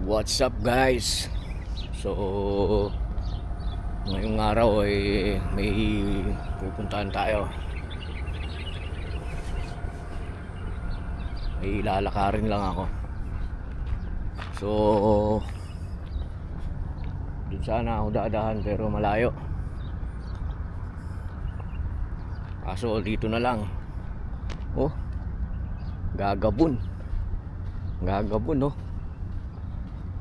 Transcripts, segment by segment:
What's up guys? So ngayong araw ay may pupuntahan tayo. May lalakarin lang ako. So dun sana ako dadahan pero malayo. Kaso dito na lang. Oh, Gagabon. Gagabon oh.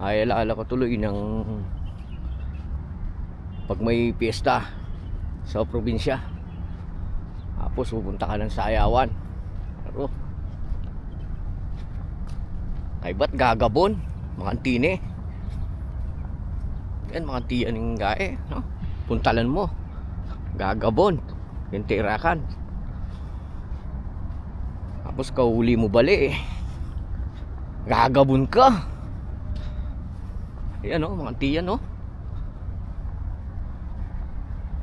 Ay alaala ko tuloy ng pag may piyesta sa probinsya, tapos pupunta ka ng Sayawan. Pero ay ba't Gagabon? Makantine yan, makantiyan ng gae no? Puntalan mo Gagabon, yung tirakan. Tapos kahuli mo bali Gagabon ka. Ayan o, mga tiyan o.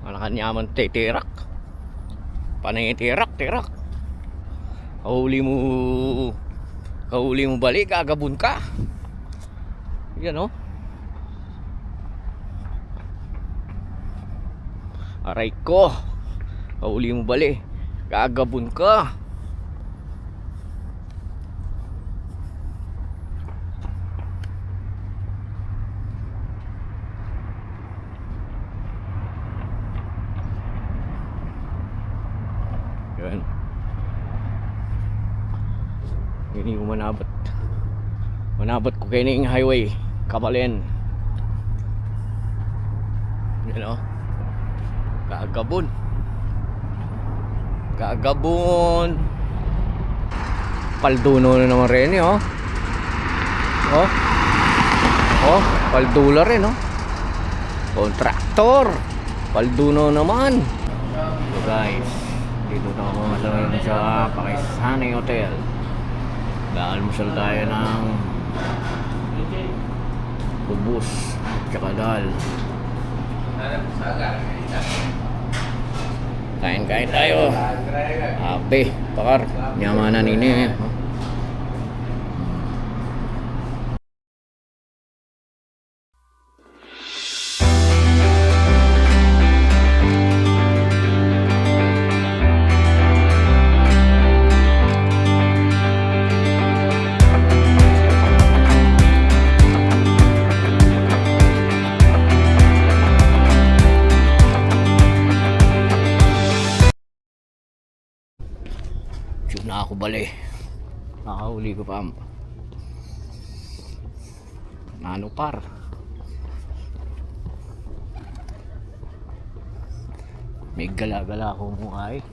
Malakanyaman terak. Panay terak. Kahuli mo balik, Gagabon ka. Ayan o. Aray ko. Kahuli mo balik, Gagabon ka. Yan. Ini yung manabot ko kayo ng highway Kabalen. Yan o. Gagabon Palduno na naman rin eh oh. Paldula rin oh. Kontraktor Palduno naman. So guys, dito na ako ngayon sa Pakisani Hotel. Almusal tayo ng kubus at saka dal. Kain tayo. Ape, pakar, nyamanan ini. Na ako bali, nakahuli ko pa nano par. May gala-gala ako mukha eh.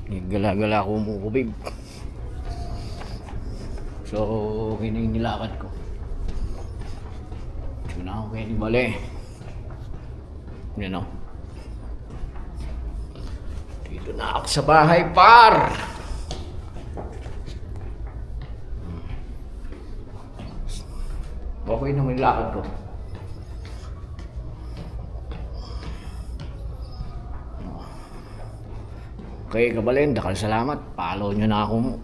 May gala-gala ako mukha babe. So nilakad ko na ako kayo ni bali. Yan o, dito na ako sa bahay par. Okay naman yung lakad ko. Okay Kabalen, dakal salamat. Follow nyo na ako mo.